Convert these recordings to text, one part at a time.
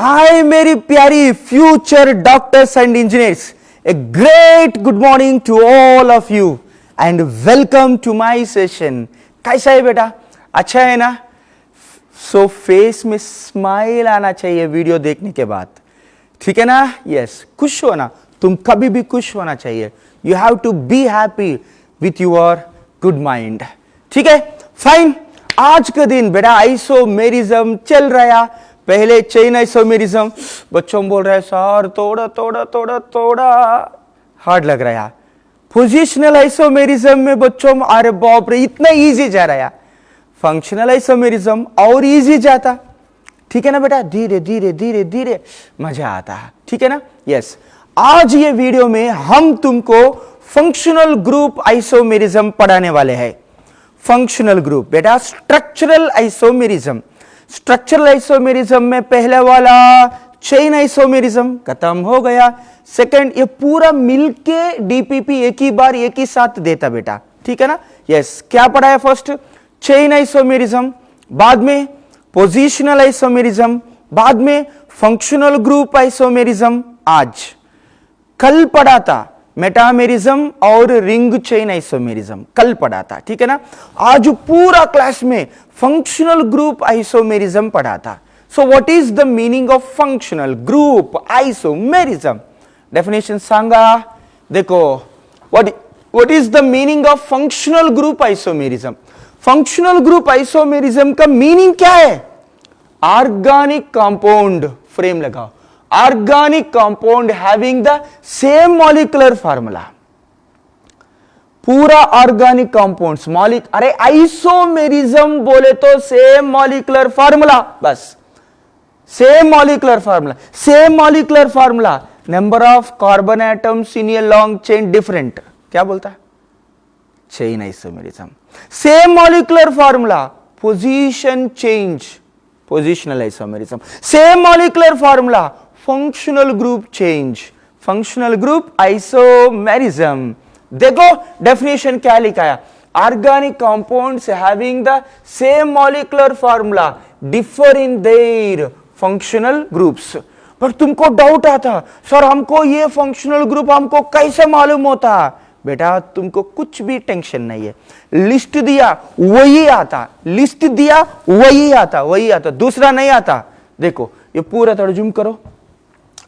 हाय मेरी प्यारी future doctors and engineers, a great good morning to all of you and welcome to my session. कैसा है बेटा? अच्छा है ना? सो फेस में स्माइल आना चाहिए वीडियो देखने के बाद, ठीक है ना? यस, खुश होना, तुम कभी भी खुश होना चाहिए। You have to be happy with your good mind, ठीक है? फाइन। आज का दिन बेटा आइसोमेरिज्म चल रहा है। पहले चेन आइसोमेरिज्म, बच्चों बोल रहे हैं सर थोड़ा थोड़ा थोड़ा थोड़ा हार्ड लग रहा है। पोजिशनल आइसोमेरिज्म में बच्चों अरे बाप रे इतना इजी जा रहा है। फंक्शनल आइसोमेरिज्म और इजी जाता, ठीक है ना बेटा? धीरे धीरे धीरे धीरे मजा आता है, ठीक है ना? यस, आज ये वीडियो में हम तुमको फंक्शनल ग्रुप आइसोमेरिज्म पढ़ाने वाले हैं। फंक्शनल ग्रुप बेटा स्ट्रक्चरल आइसोमेरिज्म। स्ट्रक्चरल आइसोमेरिज्म में पहले वाला चेन आइसोमेरिज्म खत्म हो गया। सेकंड, ये पूरा मिलके डीपीपी एक ही बार एक ही साथ देता बेटा, ठीक है ना? यस, क्या पढ़ा है? फर्स्ट चेन आइसोमेरिज्म, बाद में पोजिशनल आइसोमेरिज्म, बाद में फंक्शनल ग्रुप आइसोमेरिज्म। आज कल पढ़ा था मेटामेरिज्म और रिंग चेन आइसोमेरिज्म, कल पढ़ा था, ठीक है ना? आज पूरा क्लास में फंक्शनल ग्रुप आइसोमेरिज्म पढ़ा था। So what is the meaning of functional group isomerism? Definition सांगा देखो। What is the meaning of functional group isomerism? Functional group isomerism का मीनिंग क्या है? ऑर्गेनिक कंपाउंड, फ्रेम लगाओ, organic compound having the same molecular formula. पूरा organic compounds अरे isomerism बोले तो सेम मॉलिक्यूलर फार्मूला, बस same molecular formula, same molecular formula. Number of carbon atoms in a long chain different, क्या बोलता है? Chain isomerism. Same molecular formula, position change, positional isomerism. Same molecular formula, functional group change, functional group isomerism. देखो definition क्या लिखा है? Organic compounds having the same molecular formula differ in their functional groups. पर तुमको doubt आता, sir हमको ये functional group हमको कैसे मालूम होता? बेटा तुमको कुछ भी टेंशन नहीं है। लिस्ट दिया वही आता, लिस्ट दिया वही आता, वही आता, दूसरा नहीं आता। देखो ये पूरा थोड़ा जूम करो,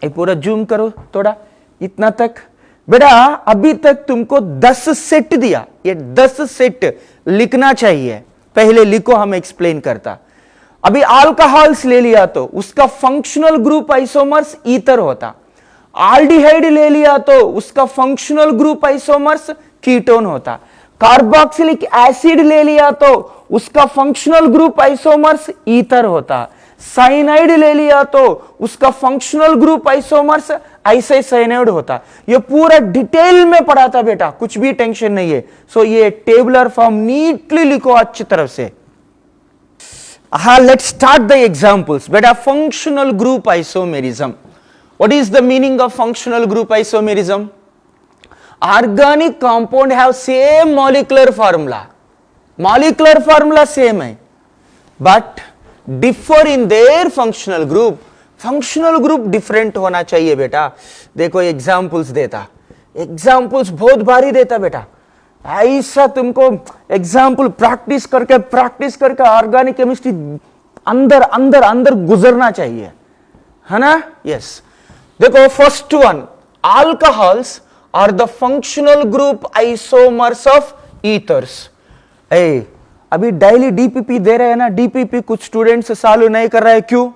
ये पूरा जूम करो थोड़ा, इतना तक। बेटा अभी तक तुमको 10 सेट दिया, ये 10 सेट लिखना चाहिए। पहले लिखो, हम एक्सप्लेन करता। अभी अल्कोहल्स ले लिया तो उसका फंक्शनल ग्रुप आइसोमर्स ईथर होता। आल्डिहाइड ले लिया तो उसका फंक्शनल ग्रुप आइसोमर्स कीटोन होता। कार्बोक्सिलिक एसिड ले लिया तो उसका फंक्शनल ग्रुप आइसोमर्स ईथर होता। साइनाइड ले लिया तो उसका फंक्शनल ग्रुप आइसोमर्स आइसोसाइनाइड होता। ये पूरा डिटेल में पढ़ा था बेटा, कुछ भी टेंशन नहीं है। सो ये टेबुलर फॉर्म नीटली लिखो अच्छी तरफ से। हाँ, लेट्स स्टार्ट द एग्जांपल्स बेटा। Functional group isomerism, what is the meaning of functional group isomerism? Organic compound have same molecular formula, molecular formula same है, but differ in their functional group. functional group different होना चाहिए बेटा। देखो examples देता, examples बहुत भारी देता बेटा। ऐसा तुमको एग्जाम्पल प्रैक्टिस करके ऑर्गेनिक केमिस्ट्री अंदर अंदर अंदर गुजरना चाहिए, है ना? यस, देखो first one, alcohols are the functional group isomers of ethers. अभी डेली डीपीपी दे रहे हैं ना, डीपीपी कुछ स्टूडेंट्स चालू नहीं कर रहे हैं, क्यों?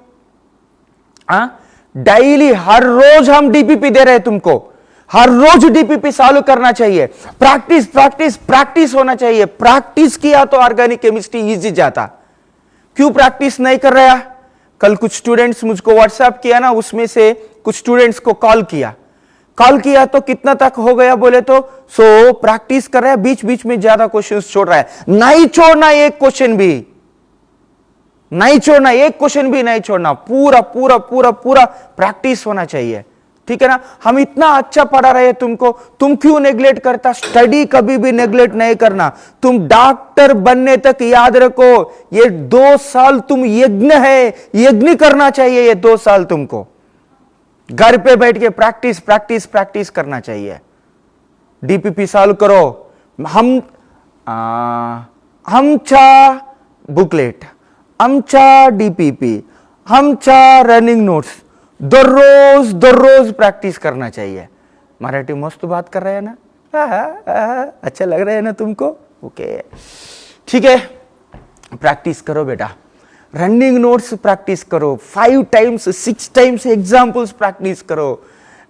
डेली हर रोज हम डीपीपी दे रहे हैं तुमको, हर रोज डीपीपी चालू करना चाहिए। प्रैक्टिस प्रैक्टिस प्रैक्टिस होना चाहिए। प्रैक्टिस किया तो ऑर्गेनिक केमिस्ट्री इजी जाता। क्यों प्रैक्टिस नहीं कर रहा? कल कुछ स्टूडेंट्स मुझको व्हाट्सएप किया ना, उसमें से कुछ स्टूडेंट्स को कॉल किया तो कितना तक हो गया बोले तो सो प्रैक्टिस कर रहा है, बीच बीच में ज्यादा क्वेश्चंस छोड़ रहा है। नहीं छोड़ना एक क्वेश्चन भी, नहीं छोड़ना एक क्वेश्चन भी नहीं छोड़ना। पूरा पूरा पूरा पूरा प्रैक्टिस होना चाहिए, ठीक है ना। हम इतना अच्छा पढ़ा रहे हैं तुमको, तुम क्यों नेग्लेक्ट करता? स्टडी कभी भी नेग्लेक्ट नहीं करना। तुम डॉक्टर बनने तक याद रखो, ये 2 साल तुम यज्ञ है, यज्ञ करना चाहिए। ये 2 साल तुमको घर पे बैठ के प्रैक्टिस प्रैक्टिस प्रैक्टिस करना चाहिए। डीपीपी सॉल्व करो। Hamcha booklet, Hamcha DPP, Hamcha running notes, दररोज प्रैक्टिस करना चाहिए। मराठी मस्त बात कर रहे हैं ना? अच्छा लग रहा है ना तुमको? ओके, ठीक है, प्रैक्टिस करो बेटा। रनिंग नोट्स प्रैक्टिस करो, 5 टाइम्स 6 टाइम्स एग्जाम्पल्स प्रैक्टिस करो।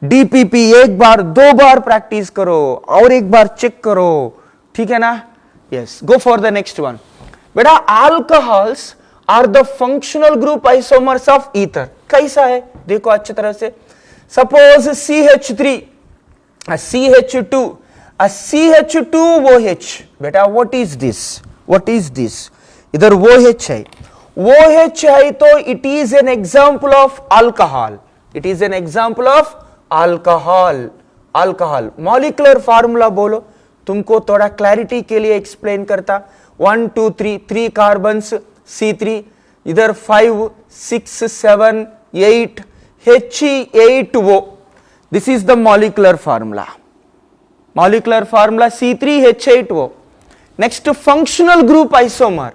डीपीपी 1 बार 2 बार प्रैक्टिस करो और 1 बार चेक करो, ठीक है ना? Yes, go for the next one. बेटा alcohols are the functional group isomers of ether. कैसा है देखो अच्छी तरह से। Suppose CH3, CH2, CH2OH। बेटा what is this? What is this? इधर OH है, OH है तो it is an example of alcohol. It is an example of alcohol. Alcohol molecular formula बोलो, तुमको थोड़ा क्लैरिटी के लिए एक्सप्लेन करता। 1 2 3 कार्बन्स C3, इधर 5 6 7 8 He8O। This is the molecular formula. Molecular formula C3H8O। Next functional group isomer.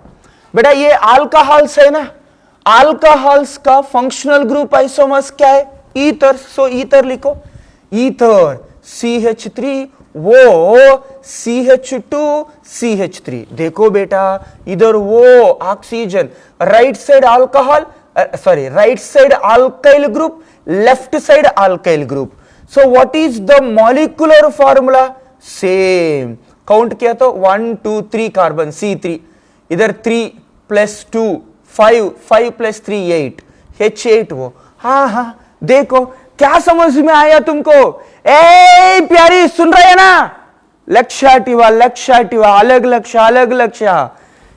बेटा ये alcohols है ना, अल्कोहल्स का फंक्शनल ग्रुप आइसोमर्स क्या है? ईथर। सो ईथर लिखो, ईथर CH3 वो CH2 CH3। देखो बेटा इधर वो oxygen, right side alcohol, sorry right side alkyl group, left side alkyl group. So what is the molecular formula? Same. Count किया तो 1 2 3 कार्बन C3, इधर 3 + 2 5, 5 + 3 8 H8O। हाँ, देखो क्या समझ में आया तुमको? ए प्यारी सुन रहे हैं ना? लक्ष्याटिवा अलग लक्ष्य।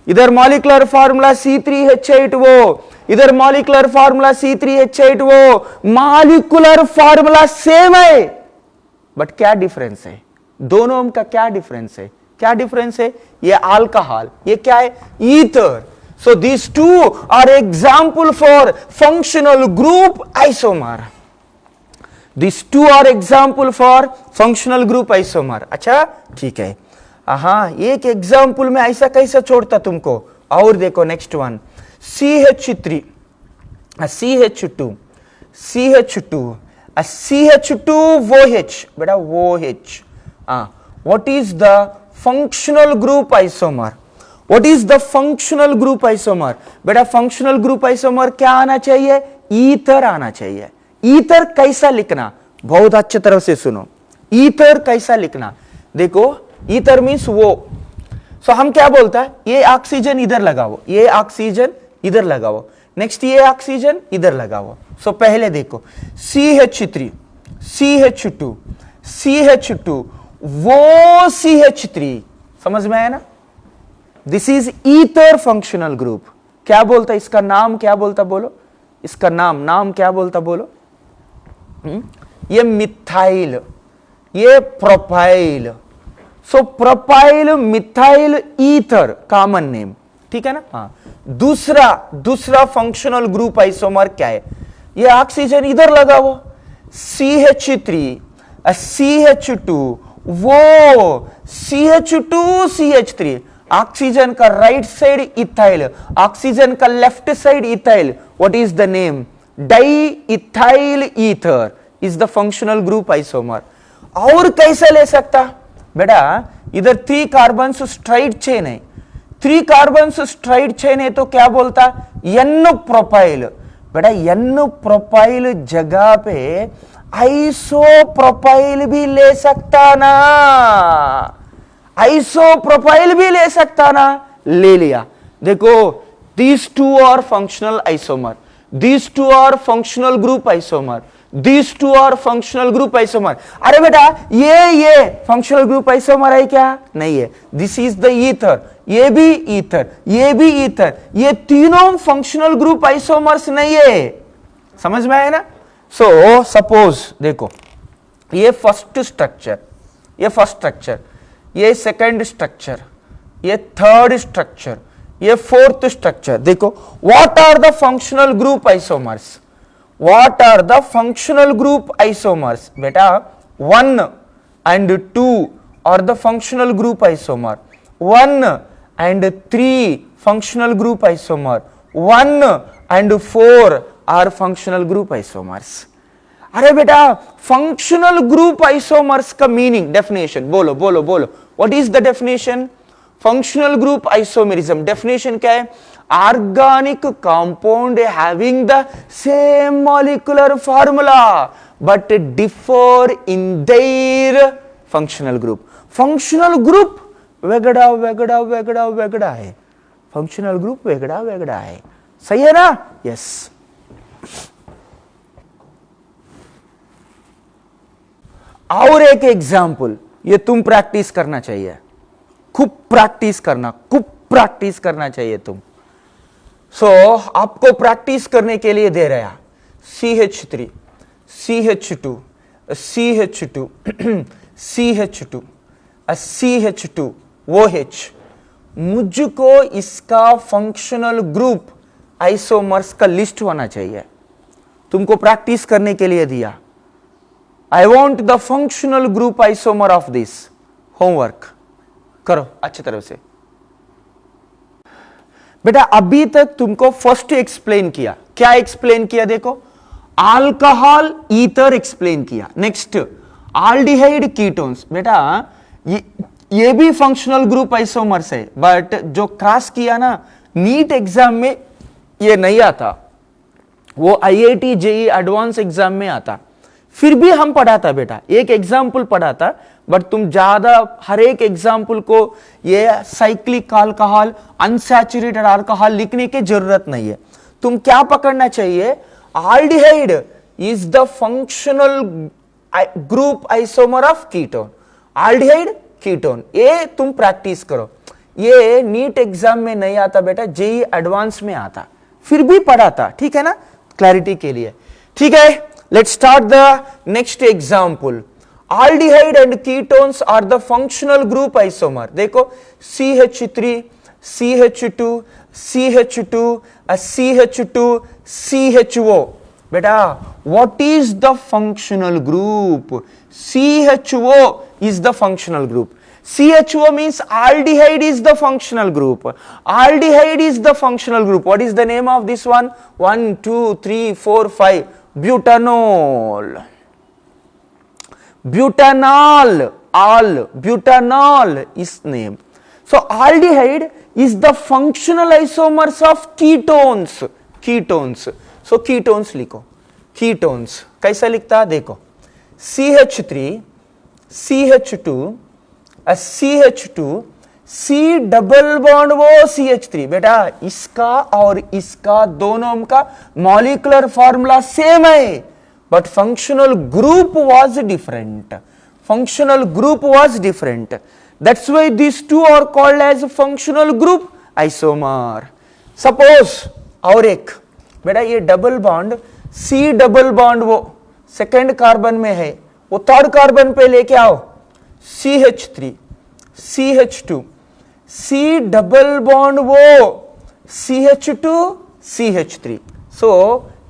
इधर मॉलिक्यूलर फार्मूला C3H8O, इधर molecular formula C3H8O। Molecular formula same है, बट क्या डिफरेंस है? दोनों का क्या डिफरेंस है? क्या डिफरेंस है? ये अल्कोहल, ये क्या है? Ether. So these two are example for functional group isomer. These two are example for functional group isomer। अच्छा ठीक है। हाँ, एक एग्जाम्पल में ऐसा कैसा छोड़ता तुमको? और देखो next one, CH3, CH2, CH2OH। बेटा OH। what is the functional group isomer? What is the functional group isomer? बेटा functional group isomer क्या आना चाहिए? ईथर आना चाहिए। ईथर कैसा लिखना? बहुत अच्छी तरह से सुनो, ईथर कैसा लिखना? देखो ईथर मींस वो। सो हम क्या बोलता है? ये ऑक्सीजन इधर लगाओ, ये ऑक्सीजन इधर लगाओ, नेक्स्ट ये ऑक्सीजन इधर लगाओ। सो पहले देखो CH3, CH2, CH2 वो CH3। समझ में आया ना? This is ether functional group. क्या बोलता? इसका नाम क्या बोलता? बोलो इसका नाम क्या बोलता? बोलो। ये मिथाइल, ये propyl. So propyl methyl ether common name, ठीक है ना? हाँ, दूसरा फंक्शनल ग्रुप आइसोमर क्या है? ये ऑक्सीजन इधर लगाओ, CH3, CH2 वो CH2 CH3। ऑक्सीजन का राइट साइड इथाइल, ऑक्सीजन का left side ethyl. What is the name? Di ethyl ether is the functional group isomer. और कैसे ले सकता? बेटा इधर 3 कार्बन्स स्ट्राइट चेन है, 3 कार्बन्स स्ट्राइट चेन है तो क्या बोलता? N propyl. बेटा N प्रोपाइल जगह पे आइसो प्रोपाइल भी ले सकता ना? आइसो प्रोपाइल भी ले सकता ना? ले लिया। देखो these two are functional isomer, these two are functional group isomer, these two are functional group isomer। अरे बेटा ये functional group isomer है क्या? नहीं है। this is the ether, ये भी ether, ये भी ether, ये तीनों functional group isomers नहीं है। समझ में आया ना? सो सपोज देखो, ये फर्स्ट स्ट्रक्चर, ये सेकंड स्ट्रक्चर, ये थर्ड स्ट्रक्चर, ये फोर्थ स्ट्रक्चर। देखो, what are the functional group isomers? What are the functional group isomers? बेटा 1 and 2 are the functional group isomer, 1 and 3 functional group isomer, 1 and 4 are functional group isomers. अरे बेटा functional group isomers का meaning, definition बोलो बोलो बोलो, what is the definition? Functional group isomerism definition क्या है? Organic compound having the same molecular formula but differ in their functional group. Functional group वेगड़ा वेगड़ा वेगड़ा वेगड़ा है, फंक्शनल ग्रुप वेगड़ा वेगड़ा है. सही है ना? यस. और एक एग्जाम्पल, ये तुम प्रैक्टिस करना चाहिए, खूब प्रैक्टिस करना चाहिए तुम. सो आपको प्रैक्टिस करने के लिए दे रहा CH3, CH2, CH2, CH2, CH2, OH. मुझको इसका फंक्शनल ग्रुप आइसोमर्स का लिस्ट होना चाहिए. तुमको प्रैक्टिस करने के लिए दिया. I want the functional group isomer of this. Homework करो अच्छी तरह से. बेटा अभी तक तुमको फर्स्ट एक्सप्लेन किया. क्या एक्सप्लेन किया? देखो, अल्कोहल ईथर एक्सप्लेन किया. Next aldehyde ketones. बेटा ये भी फंक्शनल ग्रुप आइसोमर्स है, बट जो क्रॉस किया ना नीट एग्जाम में ये नहीं आता, वो IIT JEE एडवांस एग्जाम में आता. फिर भी हम पढ़ाता बेटा, एक एग्जाम्पल पढ़ाता, बट तुम ज्यादा हर एक एग्जाम्पल को ये साइक्लिक अल्कोहल, अनसैचुरेटेड अल्कोहल लिखने की जरूरत नहीं है. तुम क्या पकड़ना चाहिए? Aldehyde is the functional group isomer of ketone. Aldehyde ketone, ये तुम प्रैक्टिस करो. ये नीट एग्जाम में नहीं आता बेटा, JEE एडवांस में आता. फिर भी पढ़ाता, ठीक है ना, क्लैरिटी के लिए. ठीक है, let's start the next example. Aldehyde and ketones are the functional group isomer. देखो CH3, CH2, CH2, CH2, CHO. बेटा what is the functional group? CHO is the functional group. CHO means aldehyde is the functional group. Aldehyde is the functional group. What is the name of this one? 1, 2, 3, 4, 5. Butanol. Butanol is name. So aldehyde is the functional isomers of ketones. So ketones लिखो. Ketones कैसा लिखता है? देखो, CH3, CH2, CH2, C double bond वो CH3. बेटा इसका और इसका दोनों का मॉलिक्यूलर फॉर्मूला सेम है, but functional group was different. That's why this two are called as functional group isomer. Suppose और एक बेटा, ये double bond C double bond वो सेकेंड कार्बन में है, वो थर्ड कार्बन पे लेके आओ. CH3, CH2, C double bond वो CH2, CH3. सो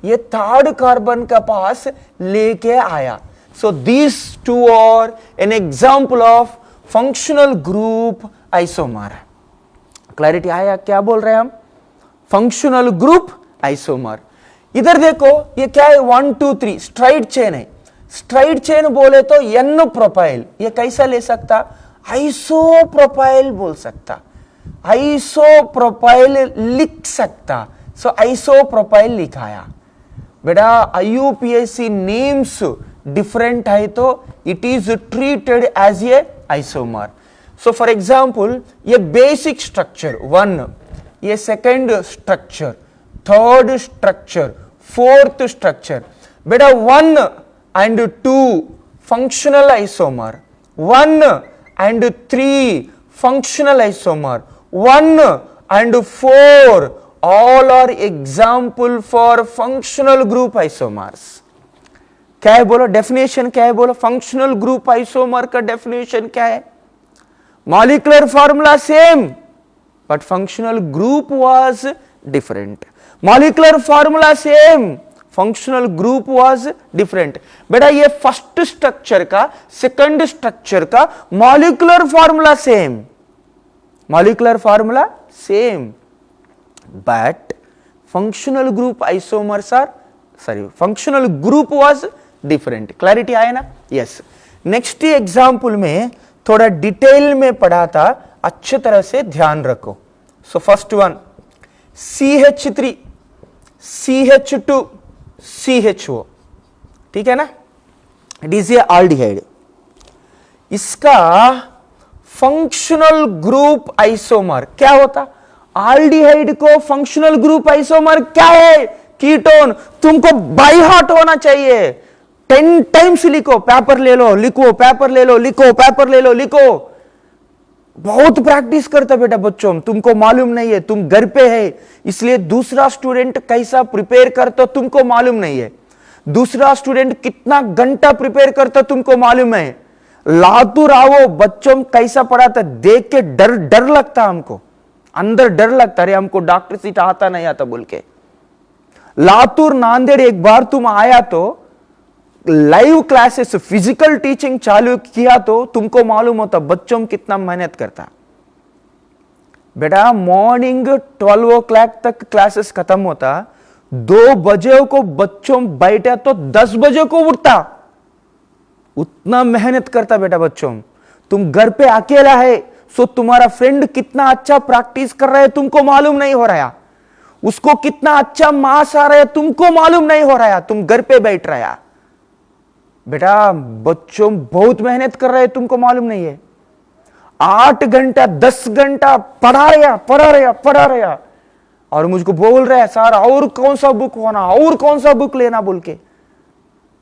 ये थर्ड कार्बन का पास लेके आया. So this two are an example of functional group isomer. Clarity आया क्या बोल रहे हैं हम? Functional group isomer. इधर देखो, ये क्या है? 1, 2, 3 स्ट्राइट चेन है. स्ट्राइट चेन बोले तो N प्रोपाइल. ये कैसा ले सकता? आइसोप्रोपाइल बोल सकता, आइसोप्रोपाइल लिख सकता. सो आइसोप्रोपाइल लिखाया. बेटा IUPAC नेम्स डिफरेंट है तो it is treated as a isomer. So for example, ये बेसिक स्ट्रक्चर 1, ये second structure, third structure, fourth structure. बेटा 1 and 2 functional isomer, 1 and 3 functional isomer, 1 and 4 all are example for functional group isomers. क्या है बोलो, definition क्या है बोलो, functional group isomer का डेफिनेशन क्या है? Molecular formula same but functional group was different. Molecular formula same, functional group was different. बेटा ये फर्स्ट स्ट्रक्चर का सेकंड स्ट्रक्चर का molecular formula same, molecular formula same but functional group isomers are functional group was different. Clarity आया ना? Yes. Next example में थोड़ा detail में पढ़ा था, अच्छी तरह से ध्यान रखो। So first one CH3 CH2 CHO, ठीक है ना? It is a aldehyde. इसका फंक्शनल ग्रुप आइसोमर क्या होता? आल्डिहाइड को फंक्शनल ग्रुप आइसोमर क्या है? कीटोन। तुमको बाई हार्ट होना चाहिए, 10 टाइम्स लिखो, पेपर ले लो लिखो, पेपर ले लो लिखो, पेपर ले लो लिखो। बहुत प्रैक्टिस करता बेटा बच्चों, तुमको मालूम नहीं है, तुम घर पे है इसलिए दूसरा स्टूडेंट कैसा प्रिपेयर करता तुमको मालूम नहीं है, दूसरा स्टूडेंट कितना घंटा प्रिपेयर करता तुमको मालूम है। लातूर आओ बच्चों कैसा पढ़ाता देख के डर डर लगता, हमको अंदर डर लगता, अरे हमको डॉक्टर सीट आता नहीं आता बोल के। लातूर नांदेड़ एक बार तुम आया तो लाइव क्लासेस फिजिकल टीचिंग चालू किया तो तुमको मालूम होता बच्चों कितना मेहनत करता। बेटा मॉर्निंग 12 o'clock तक क्लासेस खत्म होता, 2 बजे को बच्चों बैठा तो 10 बजे को उठता, उतना मेहनत करता बेटा बच्चों। तुम घर पे अकेला है, सो तुम्हारा फ्रेंड कितना अच्छा प्रैक्टिस कर रहा है तुमको मालूम नहीं हो रहा, उसको कितना अच्छा मार्क्स आ रहा है तुमको मालूम नहीं हो रहा, तुम घर पे बैठ रहा। बेटा बच्चों बहुत मेहनत कर रहे हैं तुमको मालूम नहीं है। 8 घंटा 10 घंटा पढ़ा रहा और मुझको बोल रहा है सर और कौन सा बुक होना, और कौन सा बुक लेना बोल के।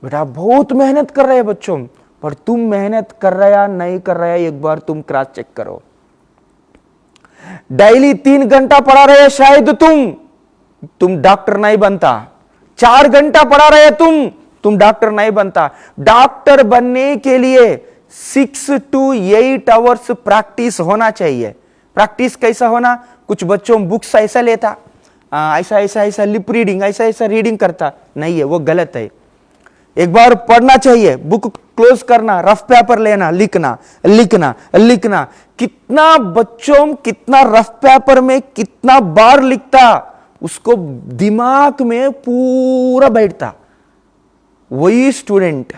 बेटा बहुत मेहनत कर रहे हैं बच्चों, पर तुम मेहनत कर रहा नहीं कर रहा एक बार तुम क्रॉस चेक करो। डेली 3 घंटा पढ़ा रहे शायद तुम डॉक्टर नहीं बनता। 4 घंटा पढ़ा रहे तुम डॉक्टर नहीं बनता। डॉक्टर बनने के लिए 6 to 8 आवर्स प्रैक्टिस होना चाहिए। प्रैक्टिस कैसा होना? कुछ बच्चों बुक्स ऐसा लेता, ऐसा लिप रीडिंग ऐसा रीडिंग करता, नहीं है, वो गलत है। एक बार पढ़ना चाहिए, बुक क्लोज करना, रफ पेपर लेना, लिखना। कितना बच्चों कितना रफ पेपर में कितना बार लिखता, उसको दिमाग में पूरा बैठता। वही स्टूडेंट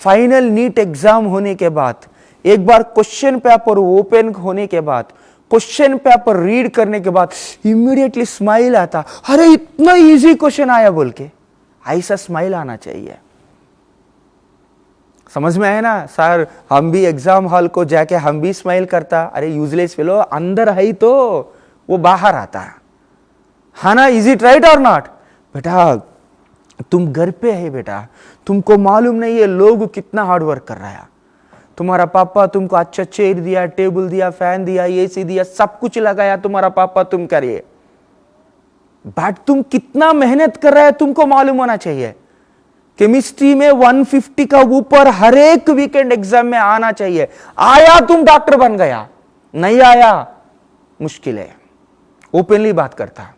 फाइनल नीट एग्जाम होने के बाद एक बार क्वेश्चन पेपर ओपन होने के बाद, क्वेश्चन पेपर रीड करने के बाद इमीडिएटली स्माइल आता, अरे इतना इजी क्वेश्चन आया बोल के। ऐसा स्माइल आना चाहिए। समझ में आया ना सर? हम भी एग्जाम हॉल को जाके हम भी स्माइल करता, अरे यूजलेस फेलो, अंदर है तो वो बाहर आता है ना। इज इट राइट और नॉट? बेटा तुम घर पे है बेटा, तुमको मालूम नहीं है लोग कितना हार्ड वर्क कर रहा है। तुम्हारा पापा तुमको अच्छा चेयर दिया, टेबल दिया, फैन दिया, एसी दिया, सब कुछ लगाया तुम्हारा पापा, तुम करिए। बट तुम कितना मेहनत कर रहा है तुमको मालूम होना चाहिए। केमिस्ट्री में 150 का ऊपर हर एक वीकेंड एग्जाम में आना चाहिए। आया तुम डॉक्टर बन गया, नहीं आया मुश्किल है। ओपनली बात करता।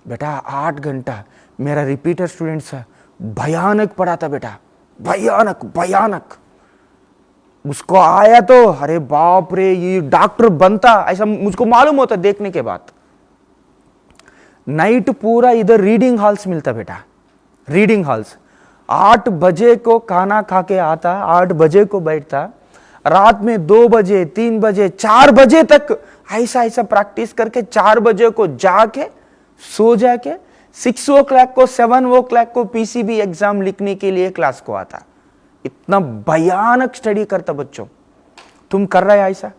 बेटा 8 घंटा मेरा रिपीटर स्टूडेंट्स भयानक पढ़ा था बेटा, भयानक। उसको आया तो अरे बाप रे ये डॉक्टर बनता, ऐसा मुझको मालूम होता देखने के बाद। नाइट पूरा इधर रीडिंग हॉल्स मिलता बेटा, रीडिंग हॉल्स। 8 बजे को खाना खा के आता, 8 बजे को बैठता, रात में 2 बजे 3 बजे 4 बजे तक ऐसा प्रैक्टिस करके 4 बजे को जाके सो जाके 6 o'clock को 7 o'clock को पीसीबी एग्जाम लिखने के लिए क्लास को आता। इतना भयानक स्टडी करता बच्चों। तुम कर रहे हैं ऐसा?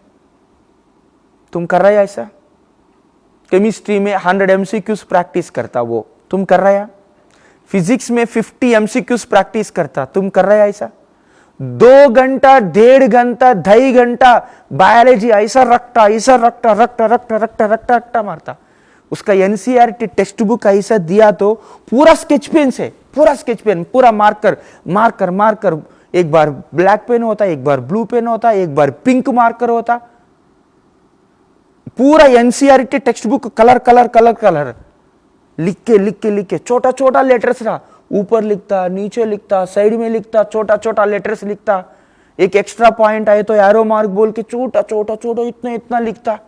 तुम कर रहे हैं ऐसा? केमिस्ट्री में 100 MCQs प्रैक्टिस करता वो, तुम कर रहे हैं? फिजिक्स में 50 MCQs प्रैक्टिस करता, तुम कर रहे हैं ऐसा? 2 घंटा 1.5 घंटा 2.5 घंटा बायोलॉजी ऐसा रखता मारता। उसका एनसीईआरटी टेक्स्ट बुक ऐसा दिया तो पूरा स्केच पेन से, पूरा स्केच पेन, पूरा मार्कर मार्कर मार्कर, एक बार ब्लैक पेन होता, एक बार ब्लू पेन होता, एक बार पिंक मार्कर होता, पूरा NCERT text book colour colour colour colour लिख के लिख के लिख के, छोटा छोटा लेटर्स रहा, ऊपर लिखता, नीचे लिखता, साइड में लिखता, छोटा छोटा लेटर्स लिखता, एक एक्स्ट्रा पॉइंट आए तो एरो मार्क बोल के छोटा छोटा छोटा इतना इतना लिखता,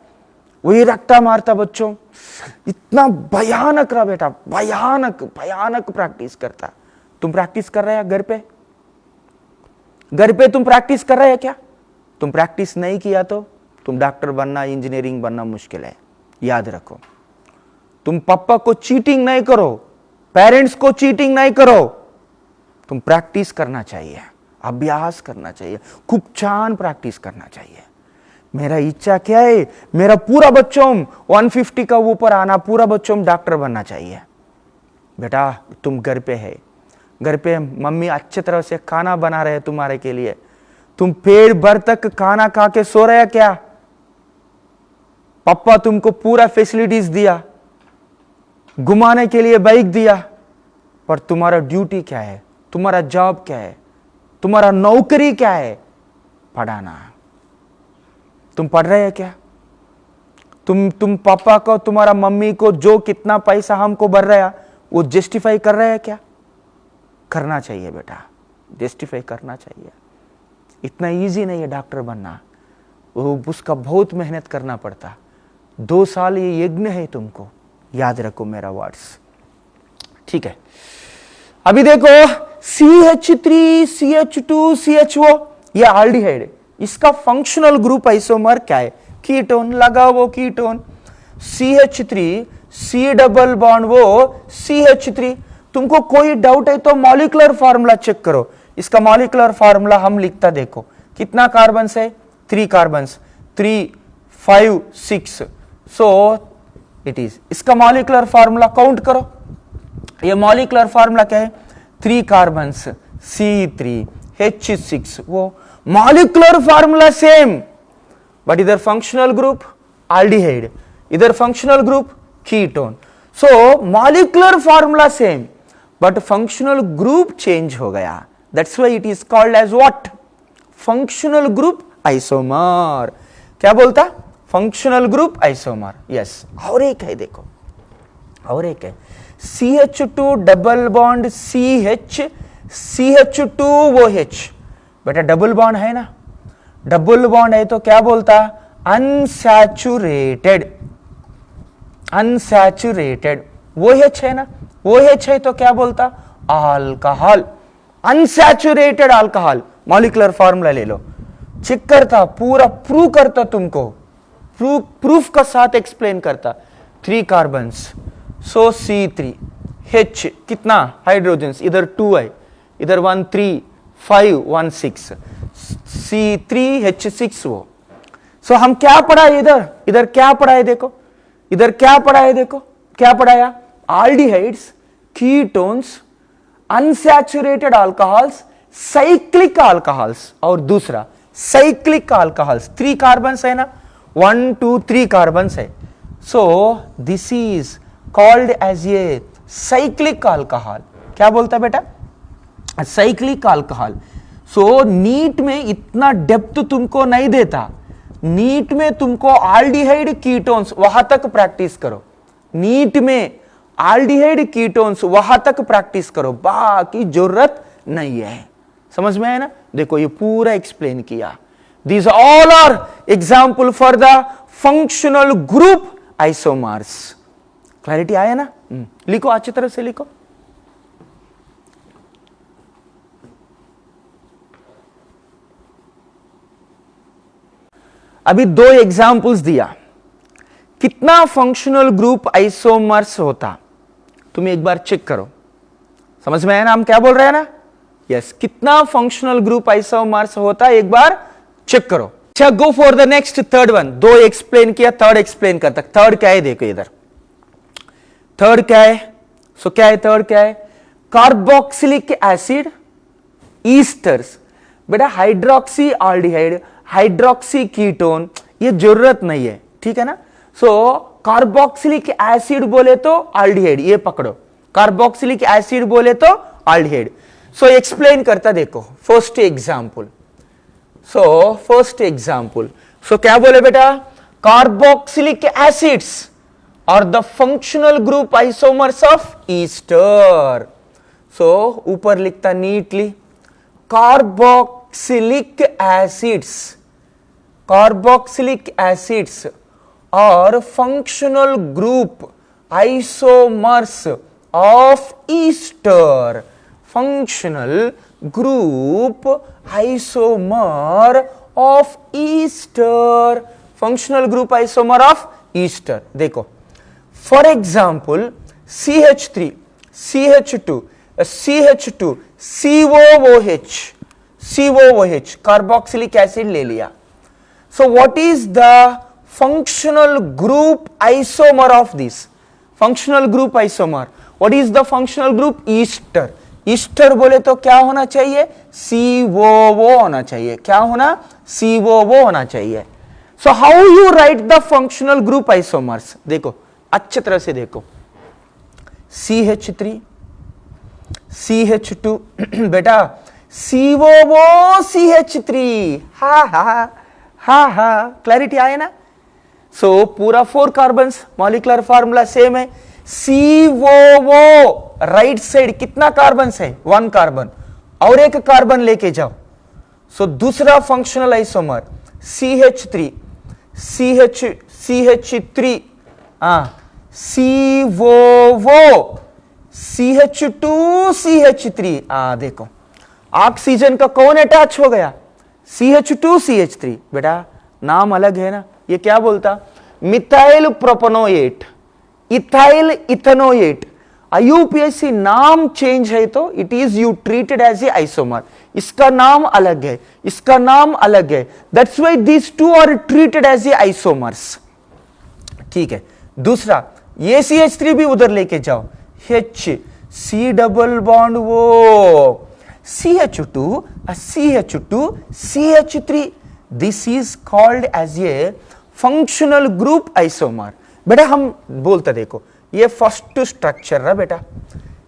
वही रट्टा मारता बच्चों। इतना भयानक रहा बेटा, भयानक भयानक प्रैक्टिस करता। तुम प्रैक्टिस कर रहे हैं घर पे? घर पे तुम प्रैक्टिस कर रहे हैं क्या? तुम प्रैक्टिस नहीं किया तो तुम डॉक्टर बनना, इंजीनियरिंग बनना मुश्किल है, याद रखो। तुम पापा को चीटिंग नहीं करो, पेरेंट्स को चीटिंग नहीं करो, तुम प्रैक्टिस करना चाहिए, अभ्यास करना चाहिए, खूब छान प्रैक्टिस करना चाहिए। मेरा इच्छा क्या है, मेरा पूरा बच्चों 150 का ऊपर आना, पूरा बच्चों डॉक्टर बनना चाहिए। बेटा तुम घर पे है, घर पे मम्मी अच्छी तरह से खाना बना रहे हैं तुम्हारे के लिए, तुम पेट भर तक खाना खा के सो रहे क्या? पापा तुमको पूरा फैसिलिटीज दिया, घुमाने के लिए बाइक दिया, पर तुम्हारा ड्यूटी क्या है, तुम्हारा जॉब क्या है, तुम्हारा नौकरी क्या है? पढ़ाना। तुम पढ़ रहे हैं क्या? तुम पापा को, तुम्हारा मम्मी को जो कितना पैसा हमको भर रहा है वो जस्टिफाई कर रहे हैं क्या? करना चाहिए बेटा, जस्टिफाई करना चाहिए। इतना इजी नहीं है डॉक्टर बनना, वो उसका बहुत मेहनत करना पड़ता। 2 साल ये यज्ञ है तुमको, याद रखो मेरा वर्ड्स, ठीक है। अभी देखो CH3 CH2 CHO, ये आल्डिहाइड, इसका फंक्शनल ग्रुप आइसोमर क्या है? कीटोन। लगा वो ketone. CH3 C double bond वो CH3। तुमको कोई डाउट है तो मॉलिक्यूलर फार्मूला चेक करो। इसका मॉलिक्यूलर फार्मूला हम लिखता, देखो कितना कार्बन है? 3 कार्बन, 3 5 6, सो इट इज। इसका मॉलिक्यूलर फार्मूला काउंट करो। ये मॉलिक्यूलर फार्मूला क्या है? 3 कार्बन C3H6, वो मॉलिक्यूलर फार्मूला सेम, बट इधर फंक्शनल ग्रुप आल्डिहाइड, इधर functional group ketone. So molecular formula same, but functional group change हो गया। That's why it is called as what? Functional group isomer. क्या बोलता? Functional group isomer. Yes. और एक है, देखो और एक है CH2 double bond CH, CH2OH। बेटा डबल बॉन्ड है ना, डबल बॉन्ड है तो क्या बोलता? Unsaturated, unsaturated. OH है ना, OH है तो क्या बोलता? Alcohol, unsaturated alcohol. Molecular formula ले लो, चेक करता, पूरा प्रूव करता, तुमको प्रूफ का साथ एक्सप्लेन करता। 3 कार्बन, सो C3H, कितना हाइड्रोजन? इधर 2 है, इधर 1 3 5 1 6, C3H6 वो। सो हम क्या पढ़ा इधर? इधर क्या पढ़ा है देखो, इधर क्या पढ़ा है देखो, क्या पढ़ाया? Aldehydes, ketones, unsaturated alcohols, cyclic alcohols, और दूसरा साइक्लिक अल्कोहल्स। 3 कार्बन है ना, 1 2 3 कार्बन है। So this is called as a cyclic alcohol. क्या बोलता है बेटा? Cyclic alcohol. सो नीट में इतना डेप्थ तुमको नहीं देता, नीट में तुमको आल्डिहाइड कीटोन्स वहां तक प्रैक्टिस करो, नीट में आल्डिहाइड कीटोन्स वहां तक प्रैक्टिस करो, बाकी जरूरत नहीं है। समझ में आया ना? देखो ये पूरा एक्सप्लेन किया। These all are example for the functional group isomers. Clarity आया ना? लिखो, अच्छी तरह से लिखो। अभी 2 एग्जाम्पल्स दिया, कितना फंक्शनल ग्रुप आइसोमर्स होता, तुम एक बार चेक करो। समझ में आया ना हम क्या बोल रहे हैं ना? यस, कितना फंक्शनल ग्रुप आइसोमर्स होता एक बार चेक करो। अच्छा, गो for the next, third one. 2 explain किया, थर्ड एक्सप्लेन करता। थर्ड क्या है देखो इधर, थर्ड क्या है? सो क्या है थर्ड? क्या है? Carboxylic acid esters. बेटा हाइड्रोक्सी आल्डिहाइड, हाइड्रोक्सी कीटोन, ये जरूरत नहीं है, ठीक है ना? सो कार्बोक्सिलिक एसिड बोले तो अल्डिहाइड, ये पकड़ो, कार्बोक्सिलिक एसिड बोले तो अल्डिहाइड। सो एक्सप्लेन करता देखो फर्स्ट एग्जांपल। सो क्या बोले बेटा, कार्बोक्सिलिक एसिड्स और the functional group isomers of ester. So ऊपर लिखता नीटली, कार्बोक्सिलिक एसिड्स और functional group isomers of ester, functional group isomer of ester, functional group isomer of ester. देखो for example CH3, CH2, CH2, COOH, carboxylic acid ले लिया। So what is the functional group isomer of this, functional group isomer, what is the functional group, ester. Ester बोले तो क्या होना चाहिए, COO होना चाहिए, क्या होना, COO होना चाहिए। So how you right the functional group isomers, देखो अच्छी तरह से देखो, CH3, CH2 बेटा COO CH3, हा क्लैरिटी आए ना। सो पूरा 4 कार्बन्स, मॉलिक्यूलर फार्मूला सेम है। COO राइट साइड कितना कार्बन्स है, 1 कार्बन, और एक कार्बन लेके जाओ। सो दूसरा functional isomer CH3, CH3, COO CH2 CH3, देखो ऑक्सीजन का कौन अटैच हो गया, CH2 CH3, बेटा नाम अलग है ना, ये क्या बोलता, methyl propanoate, ethyl ethanoate. IUPAC नाम चेंज है तो it is you treated as a isomer, इसका नाम अलग है, इसका नाम अलग है, that's why these two are treated as a isomers. ठीक है, दूसरा ये CH3 भी उधर लेके जाओ, H C डबल बॉन्ड वो CH2 CH3, this is called as a functional group isomer. बेटा हम बोलते देखो, ये फर्स्ट स्ट्रक्चर रहा बेटा,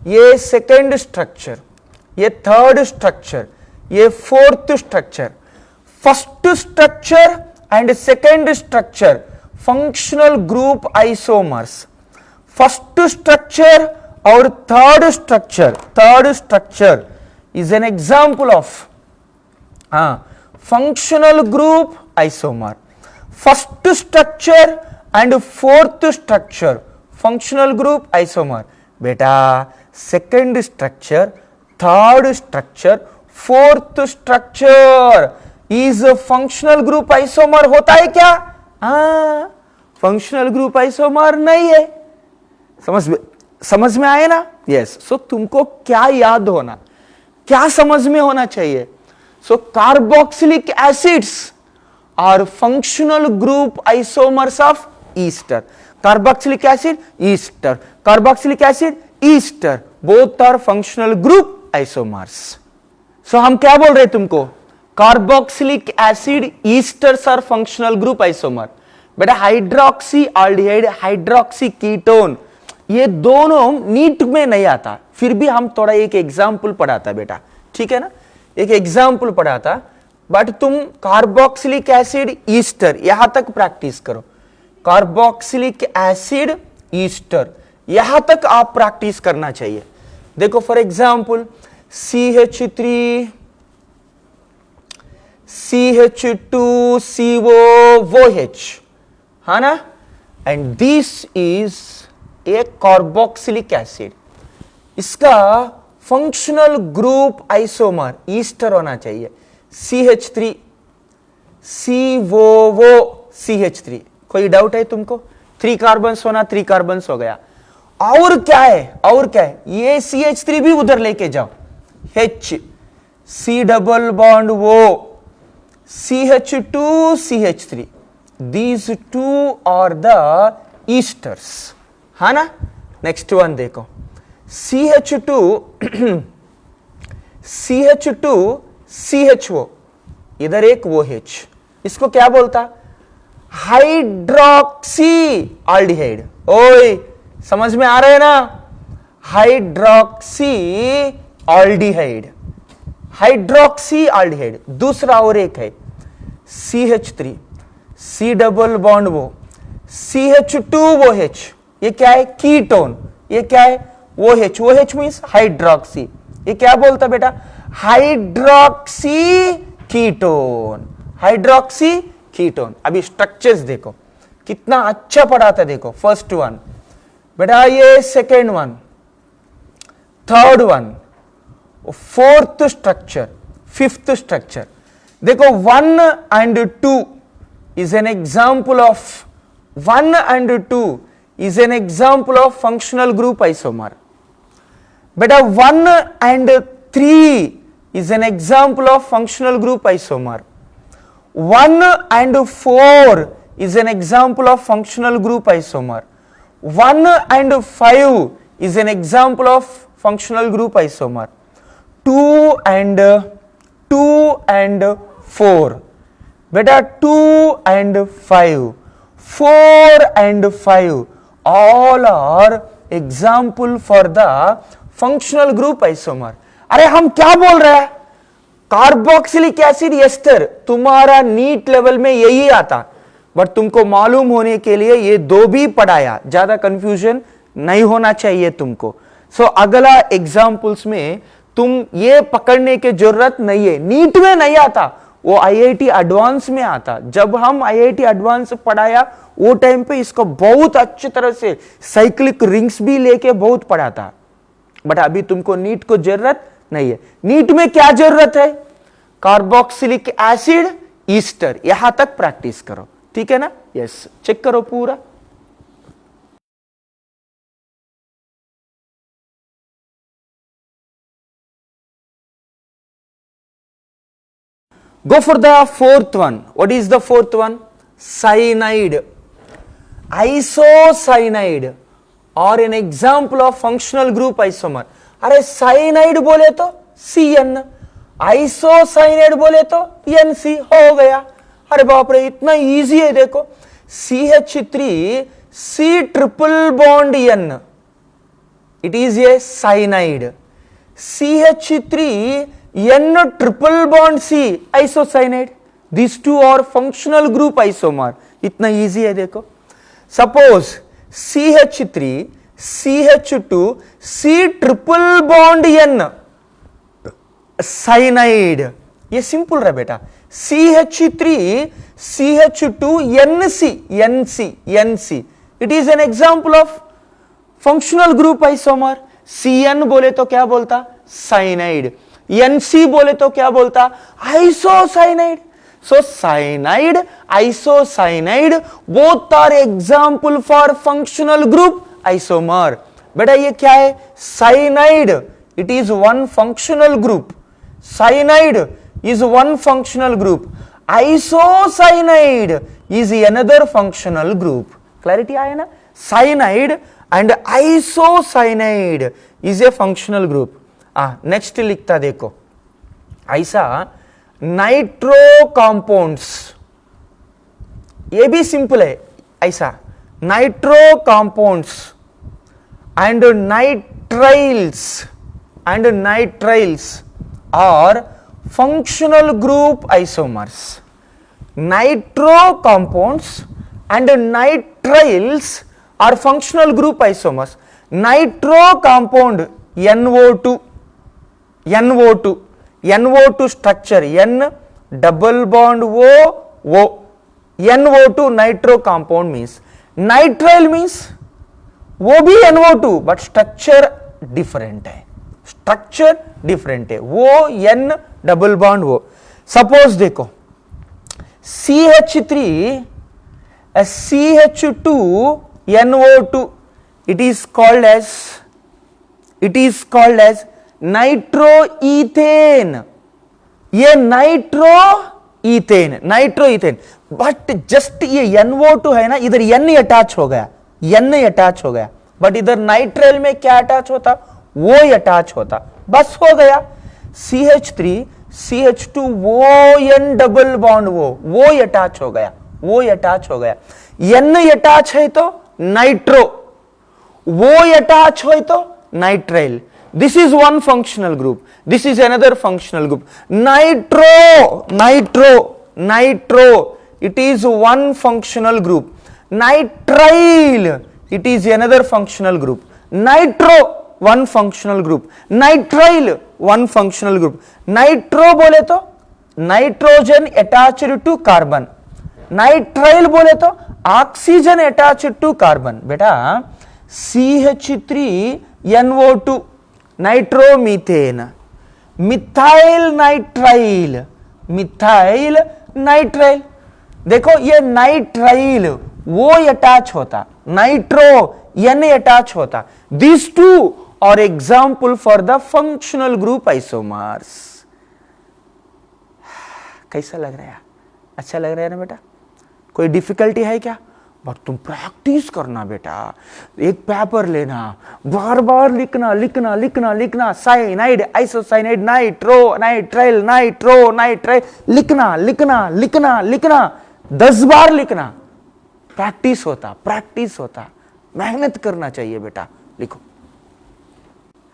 ये सेकेंड स्ट्रक्चर, ये थर्ड स्ट्रक्चर, ये fourth structure, first structure and second structure functional group isomers, first structure और third structure is an example of functional group isomer. First structure and fourth structure functional group isomer. बेटा second structure, third structure, fourth structure is functional group isomer होता है क्या, functional group isomer नहीं है। समझ में आए ना, यस। सो तुमको क्या याद होना, क्या समझ में होना चाहिए, so carboxylic acids are functional group isomers of ester. Carboxylic acid ester, carboxylic acid ester, both are functional group isomers. So हम क्या बोल रहे तुमको, carboxylic acid esters are functional group isomer. बेटा हाइड्रोक्सी एल्डिहाइड, हाइड्रोक्सी कीटोन, ये दोनों NEET में नहीं आता, फिर भी हम थोड़ा एक एग्जाम्पल पढ़ाता बेटा, ठीक है ना, एक एग्जाम्पल पढ़ाता, बट तुम कार्बोक्सिलिक एसिड ईस्टर यहां तक प्रैक्टिस करो, कार्बोक्सिलिक एसिड ईस्टर यहां तक आप प्रैक्टिस करना चाहिए। देखो फॉर एग्जाम्पल CH3 CH2COOH, है ना, and this is a carboxylic acid, इसका फंक्शनल ग्रुप आइसोमर ईस्टर होना चाहिए CH3 COOCH3। कोई डाउट है तुमको, 3 कार्बन्स होना, 3 कार्बन्स हो गया, और क्या है, और क्या है, ये CH3 भी उधर लेके जाओ, H C डबल बॉन्ड वो CH2 CH3, these two are the esters, है ना। नेक्स्ट वन देखो CH2 CHO, इधर एक वो H, इसको क्या बोलता, हाइड्रोक्सी ऑल्डिहाइड। ओए समझ में आ रहा है ना, हाइड्रोक्सी ऑल्डिहाइड, हाइड्रोक्सी ऑल्डिहाइड। दूसरा और एक है CH3, C डबल बॉन्ड वो, CH2OH, ये क्या है, कीटोन। ये क्या है, OH, OH मींस हाइड्रोक्सी। ये क्या बोलता बेटा, हाइड्रोक्सी कीटोन, हाइड्रोक्सी कीटोन। अभी स्ट्रक्चर्स देखो कितना अच्छा पढ़ा था, देखो फर्स्ट वन बेटा, ये second one, third one, fourth structure, fifth structure. देखो 1 and 2 is an example of 1 and 2 is an example of functional group isomer. बेटा 1 and 3 is an example of functional group isomer. 1 and 4 is an example of functional group isomer. 1 and 5 is an example of functional group isomer. 2 and 4 बेटा 2 and 5, 4 and 5 all are example for the functional group isomer. अरे हम क्या बोल रहे हैं, carboxylic acid ester तुम्हारा NEET level में यही आता, बट तुमको मालूम होने के लिए ये दो भी पढ़ाया, ज्यादा कंफ्यूजन नहीं होना चाहिए तुमको। सो अगला एग्जाम्पल्स में तुम ये पकड़ने की जरूरत नहीं है, नीट में नहीं आता, वो IIT एडवांस में आता। जब हम IIT एडवांस पढ़ाया वो टाइम पे इसको बहुत अच्छी तरह से साइक्लिक रिंग्स भी लेके बहुत पढ़ा था, बट अभी तुमको नीट को जरूरत नहीं है। नीट में क्या जरूरत है, कार्बोक्सिलिक एसिड ईस्टर, यहां तक प्रैक्टिस करो, ठीक है ना। यस, चेक करो पूरा। Go for the fourth one. What is the fourth one? Cyanide. Isocyanide or an example of functional group isomer. अरे cyanide बोले तो CN, isocyanide बोले तो NC हो गया। अरे बाप रे, इतना इजी है, देखो CH3 C triple bond N, it is a cyanide. CH3 N triple bond C, isocyanide. These two are functional group isomer. इतना easy है, देखो। Suppose CH3 CH2 C triple bond N, cyanide। ये simple रहा बेटा, CH3 CH2 NC। It is an example of functional group isomer. CN बोले तो क्या बोलता, cyanide। NC बोले तो क्या बोलता, isocyanide। So cyanide, isocyanide both are example for functional group isomer। बेटा ये क्या है, cyanide, it is one functional group, cyanide is one functional group, isocyanide is another functional group। Clarity आया ना, cyanide and isocyanide is a functional group। Next लिखता देखो, ऐसा nitro compounds, ये भी सिंपल है, ऐसा nitro compounds and nitriles are functional group isomers. Nitro compounds and nitriles are functional group isomers. Nitro compound NO2 structure, N double bond वो NO2 nitro compound means. Nitrile means वो भी NO2 but structure different है, वो N double bond वो। Suppose देखो CH3 CH2 NO2, it is called as नाइट्रोईथेन। ये नाइट्रोईथेन, but just ये NO2 है ना, इधर N अटैच हो गया, बट इधर नाइट्राइल में क्या अटैच होता, वो अटैच होता, बस हो गया। CH3 CH2 वो N डबल बॉन्ड वो अटैच हो गया, वो अटैच हो गया। N अटैच है तो नाइट्रो, वो अटैच हो तो nitrile. This is one functional group, this is another functional group. Nitro, it is one functional group. Nitrile, it is another functional group. Nitro, one functional group. Nitrile, one functional group. Nitro बोले तो nitrogen attached to carbon, nitrile बोले तो oxygen attached to carbon. बेटा CH3NO2 nitromethane, methyl nitrile, methyl nitrile. देखो ये nitrile वो attach होता, nitro N attach होता। These two are example for the functional group isomers। कैसा लग रहा है? अच्छा लग रहा है ना बेटा? कोई डिफिकल्टी है क्या? बट तुम प्रैक्टिस करना बेटा, एक पेपर लेना, बार बार लिखना लिखना लिखना लिखना, cyanide, isocyanide, nitro, nitrile, nitro, nitrile, लिखना लिखना लिखना लिखना, 10 बार लिखना। प्रैक्टिस होता, मेहनत करना चाहिए बेटा। लिखो।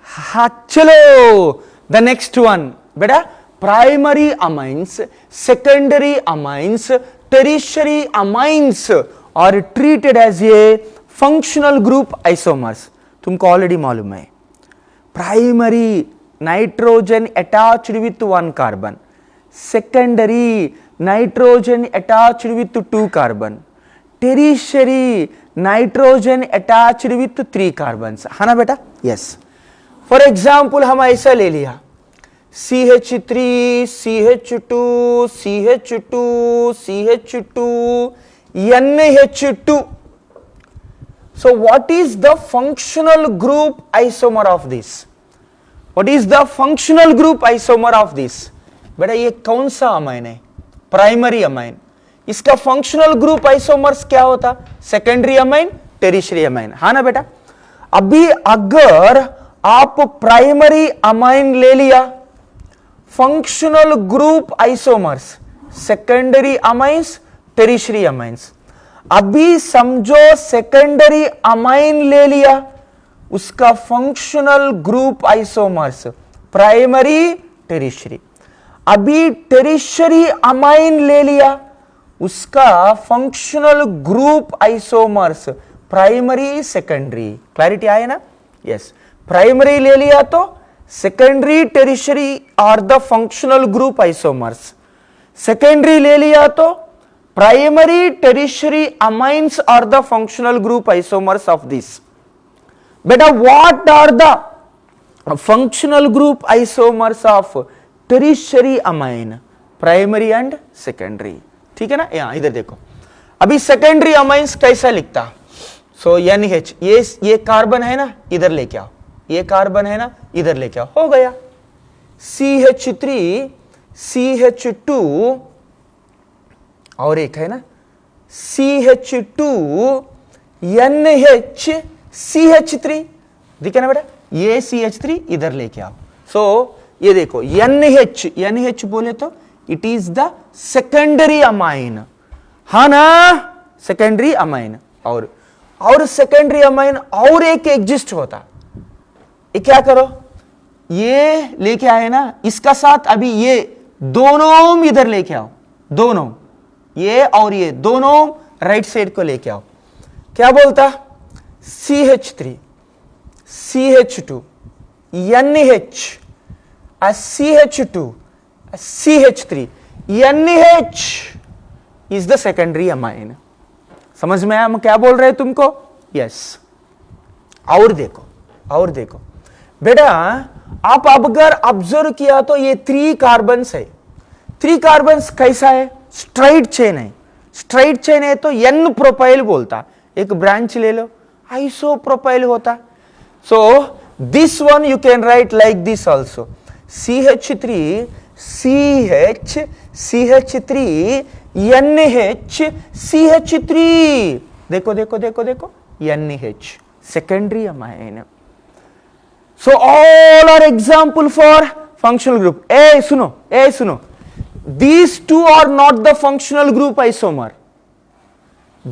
हाँ चलो, द नेक्स्ट वन बेटा, primary amines, secondary amines, tertiary amines और treated as a functional group isomers. तुमको ऑलरेडी मालूम है, primary nitrogen attached with 1 carbon, secondary nitrogen attached with 2 carbon, tertiary nitrogen attached with 3 carbon, है ना बेटा? Yes. For example हम ऐसा ले लिया, CH3, CH2, CH2, CH2, NH2. So what is the functional group isomer of this? What is the functional group isomer of this? बेटा ये कौन सा अमाइन है? Primary amine. इसका फंक्शनल ग्रुप आइसोमर्स क्या होता? सेकेंडरी अमाइन, टेरिशरी अमाइन, हाँ ना बेटा? अभी अगर आप प्राइमरी अमाइन ले लिया, functional group isomers, secondary amines, tertiary amines. अभी समझो सेकेंडरी अमाइन ले लिया, उसका functional group isomers primary, tertiary. अभी टेरिशरी अमाइन ले लिया, उसका functional group isomers primary, secondary. Clarity आए ना? यस। प्राइमरी ले लिया तो secondary, tertiary are the functional group isomers. Secondary ले लिया तो primary, tertiary amines are the functional group isomers of this. बेटा what are the functional group isomers of tertiary amine? Primary and secondary. ठीक है ना? यहां इधर देखो, अभी सेकेंडरी अमाइंस कैसा लिखता? सो NH, ये कार्बन है ना, इधर लेके आओ, ये कार्बन है ना, इधर लेके आओ, हो गया। CH3, CH2 और एक है ना CH2, NH, CH3, दिखे ना बेटा? ये CH3 इधर लेके आओ। सो ये देखो NH बोले तो it is the secondary amine, हाँ ना? Secondary amine. और सेकेंडरी अमाइन और एक एग्जिस्ट होता, ये क्या करो, ये लेके आए ना, इसका साथ अभी ये दोनों इधर लेके आओ, दोनों, ये और ये दोनों राइट साइड को लेके आओ। क्या बोलता? CH3, CH2, NH, CH2, CH3, NH is the secondary amine। समझ में आया हम क्या बोल रहे हैं तुमको? यस। और देखो बेटा, आप अगर ऑब्जर्व किया तो ये 3 कार्बन्स है। 3 कार्बन्स कैसा है? स्ट्राइट चेन है। स्ट्राइट चेन है तो N प्रोपाइल बोलता। एक ब्रांच ले लो, आइसो प्रोपाइल होता। So this one you can write like this also, CH3, CH, CH3, NH, CH3। देखो NH, secondary amine। So all are example for functional group। सुनो, these two are not the functional group isomer।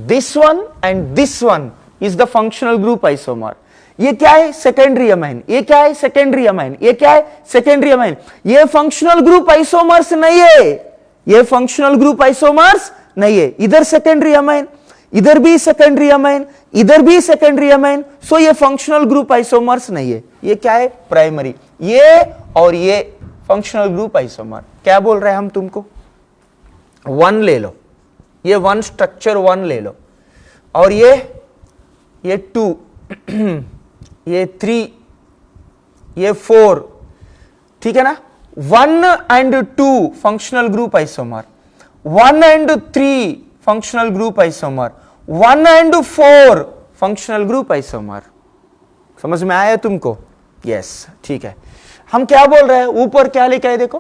This one and this one is the functional group isomer. ये क्या है? Secondary amine. ये क्या है? Secondary amine. ये क्या है? Secondary amine. ये फंक्शनल ग्रुप आइसोमर्स नहीं है, ये फंक्शनल ग्रुप आइसोमर्स नहीं है। इधर सेकेंडरी अमाइन, इधर भी सेकेंडरी अमाइन, इधर भी सेकेंडरी अमाइन, सो ये फंक्शनल ग्रुप आइसोमर्स नहीं है। ये क्या है? प्राइमरी। ये और ये फंक्शनल ग्रुप आइसोमर। क्या बोल रहे हैं हम तुमको? वन ले लो, ये वन स्ट्रक्चर वन ले लो, और ये टू, ये थ्री, ये फोर, ठीक है ना? One and two functional group isomer, one and three functional group isomer, one and four functional group isomer. समझ में आया तुमको? यस, ठीक है। हम क्या बोल रहे हैं? ऊपर क्या लिखा है देखो,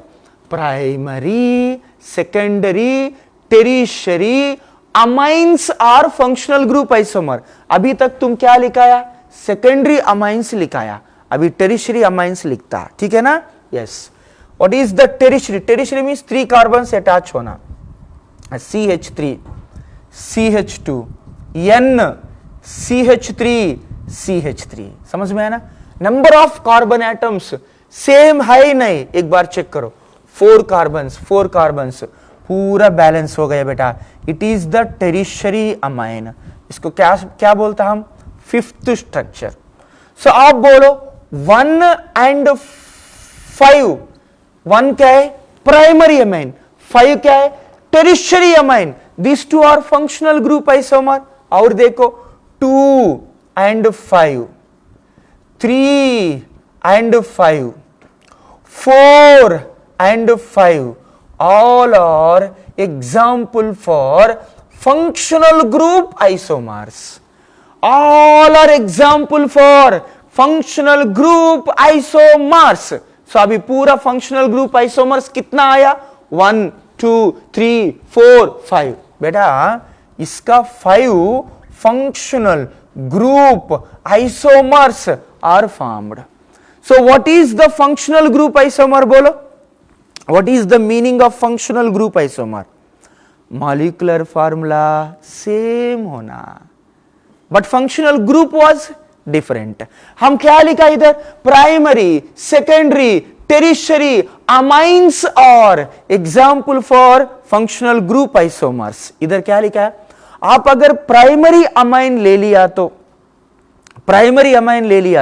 primary, secondary, tertiary amines are functional group isomer. अभी तक तुम क्या लिखाया? सेकेंडरी अमाइंस लिखाया, अभी टेरिशरी अमाइंस लिखता, ठीक है ना? Yes. What is the tertiary? Tertiary means 3 carbon से अटैच होना। CH3, CH2, N, CH3, CH3। समझ में आया ना? Number of carbon atoms same है नहीं, एक बार चेक करो। 4 कार्बन्स पूरा बैलेंस हो गया बेटा। It is the tertiary amine. इसको क्या बोलता हम? 5th structure. सो आप बोलो 1 एंड 5, 1 क्या है? प्राइमरी अमाइन, 5 क्या है? Tertiary amine. This two are functional group isomer. और देखो 2 and 5, 3 and 5, 4 and 5, all are example for functional group isomers. All are example for functional group isomers. So अभी पूरा functional group isomers कितना आया? 1, 2, 3, 4, 5। बेटा इसका 5 functional group isomers are formed. So what is the functional group isomer? बोलो, what is the meaning of functional group isomer? Molecular formula same होना, but functional group was different. हम क्या लिखा इधर? प्राइमरी, सेकेंडरी, टेरिशरी अमाइंस और example for functional group isomers. इधर क्या लिखा है? आप अगर प्राइमरी अमाइन ले लिया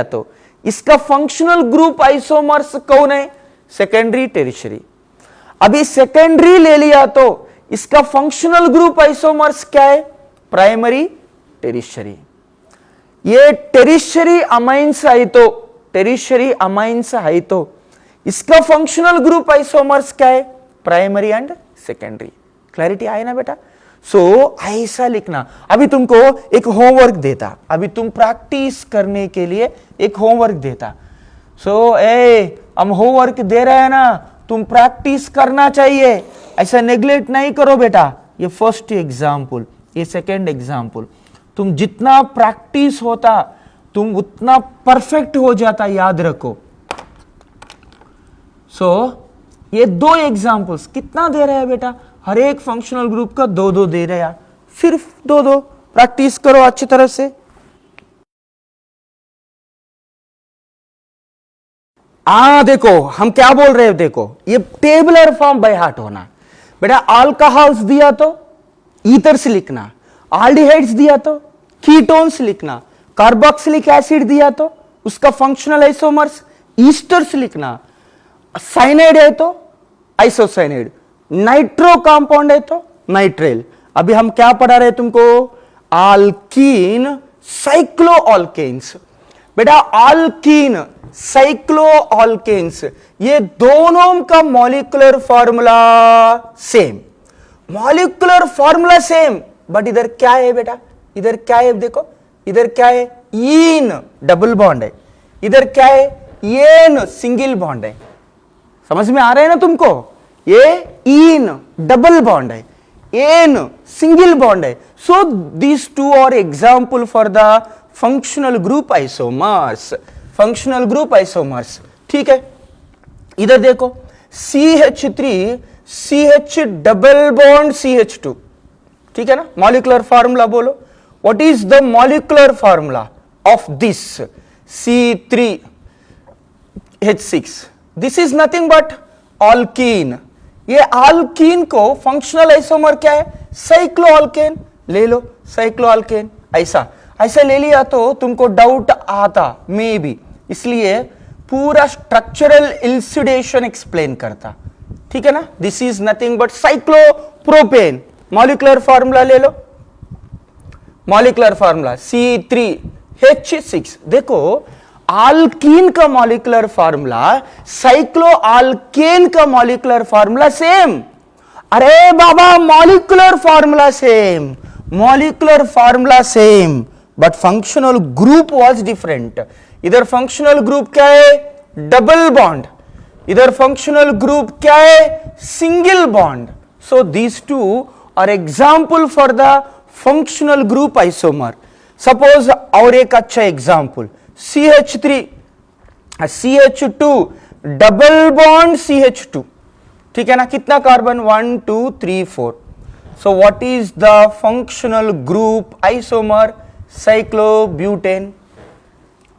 तो इसका फंक्शनल ग्रुप आइसोमर्स कौन है? Secondary, tertiary. अभी सेकेंडरी ले लिया तो इसका फंक्शनल ग्रुप आइसोमर्स क्या है? Primary, tertiary. ये टेरिशरी अमाइंस है तो इसका फंक्शनल ग्रुप आइसोमर्स क्या है? Primary and secondary. क्लैरिटी आए ना बेटा? सो ऐसा लिखना। अभी तुमको एक होमवर्क देता, अभी तुम प्रैक्टिस करने के लिए एक होमवर्क देता। हम होमवर्क दे रहे हैं ना, तुम प्रैक्टिस करना चाहिए, ऐसा नेग्लेक्ट नहीं करो बेटा। ये फर्स्ट एग्जाम्पल, ये सेकेंड एग्जाम्पल। तुम जितना प्रैक्टिस होता तुम उतना परफेक्ट हो जाता, याद रखो। ये 2 एग्जाम्पल्स कितना दे रहे हैं बेटा? हर एक फंक्शनल ग्रुप का 2-2 दे रहे हैं, सिर्फ 2-2। प्रैक्टिस करो अच्छी तरह से। देखो हम क्या बोल रहे हैं, देखो ये टेबुलर फॉर्म बाय हार्ट होना बेटा। अल्कोहल्स दिया तो ईथर्स लिखना, आल्डिहाइड्स दिया तो कीटोन्स लिखना, कार्बोक्सिलिक एसिड दिया तो उसका फंक्शनल आइसोमर्स ईस्टर्स लिखना, साइनाइड है तो आइसोसाइनाइड, नाइट्रो कंपाउंड है तो नाइट्रेल। अभी हम क्या पढ़ा रहे तुमको? आल्कीन, साइक्लोअल्केन्स। बेटा अल्कीन, साइक्लोअल्केन्स, ये दोनों का मॉलिक्यूलर फार्मूला सेम, बट इधर क्या है बेटा? इधर क्या है देखो, इधर क्या है? ईन डबल बॉन्ड है, इधर क्या है? एन सिंगल बॉन्ड है। समझ में आ रहा है ना तुमको? ये ईन डबल बॉन्ड है, एन सिंगल बॉन्ड है। So these 2 are example for the functional group isomers. ठीक है, इधर देखो CH3 CH double bond CH2, ठीक है ना, मॉलिक्यूलर फार्मूला बोलो, what is the molecular formula of this C3H6? This is nothing but alkene. ये अल्कीन को फंक्शनल आइसोमर क्या है? साइक्लोअल्केन। ले लो साइक्लोअल्केन, ऐसा ऐसा ले लिया तो तुमको डाउट आता मे बी, इसलिए पूरा स्ट्रक्चरल इल्यूसिडेशन एक्सप्लेन करता, ठीक है ना। This is nothing but cyclopropane. Molecular formula ले लो, मॉलिक्यूलर फार्मूला C3H6। देखो अल्कीन का मॉलिक्यूलर फार्मूला, साइक्लोअल्केन का मॉलिक्यूलर फार्मूला सेम। अरे बाबा molecular formula same, molecular formula same, but functional group was different. इधर फंक्शनल ग्रुप क्या है? Double bond. इधर फंक्शनल ग्रुप क्या है? Single bond. So these two are example for the functional group isomer. Suppose और एक अच्छा example CH3 CH2 double bond CH2, ठीक है ना, कितना carbon? 1 2 3 4। So what is the functional group isomer? Cyclobutane.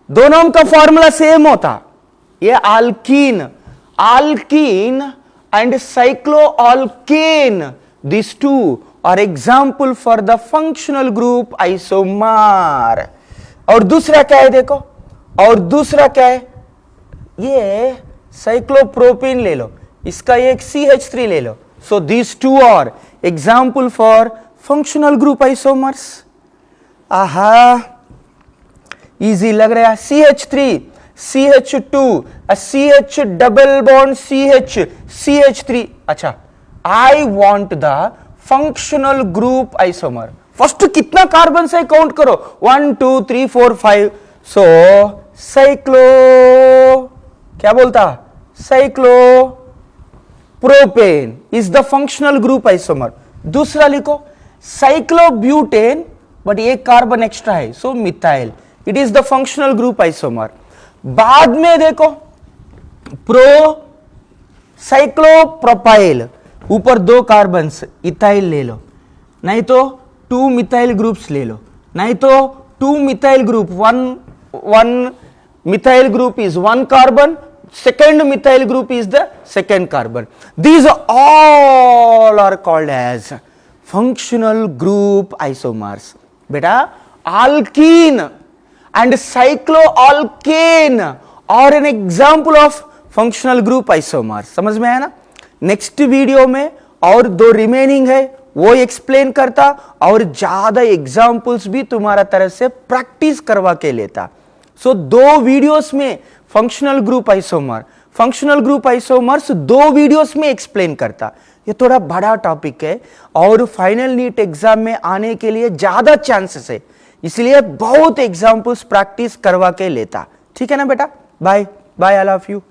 दोनों का फॉर्मूला सेम होता। ये alkene, alkene and cycloalkane, this two are example for the functional group isomer. और दूसरा क्या है देखो, और दूसरा क्या है? ये साइक्लोप्रोपीन ले लो, इसका एक CH3 ले लो। So these two are example for functional group isomers. आहा इजी लग रहा है। CH3 CH2 CH double bond CH3। अच्छा, I want the functional group isomer. First कितना कार्बन से काउंट करो, 1 2 3 4 5। सो साइक्लो क्या बोलता? Cyclopropane is the functional group isomer. दूसरा लिखो साइक्लोब्यूटेन, बट एक कार्बन एक्स्ट्रा है, so methyl, it is the functional group isomer. बाद में देखो प्रो साइक्लोप्रोपाइल, ऊपर 2 कार्बन इथाइल ले लो, नहीं तो 2 मिथाइल ग्रुप्स ले लो, नहीं तो 2 methyl group, 1 methyl group is 1 carbon, second methyl group is the second carbon. These all are called as functional group isomers. बेटा alkene and cycloalkane are an example of functional group isomers. समझ में आया ना? Next video में और 2 remaining है, वो explain करता और ज्यादा एग्जाम्पल्स भी तुम्हारा तरह से प्रैक्टिस करवा के लेता। सो 2 वीडियोस में फंक्शनल ग्रुप आइसोमर्स 2 वीडियोस में एक्सप्लेन करता। ये थोड़ा बड़ा टॉपिक है और फाइनल नीट एग्जाम में आने के लिए ज्यादा चांसेस है, इसलिए बहुत एग्जाम्पल्स प्रैक्टिस करवा के लेता। ठीक है ना बेटा? Bye bye, I love you.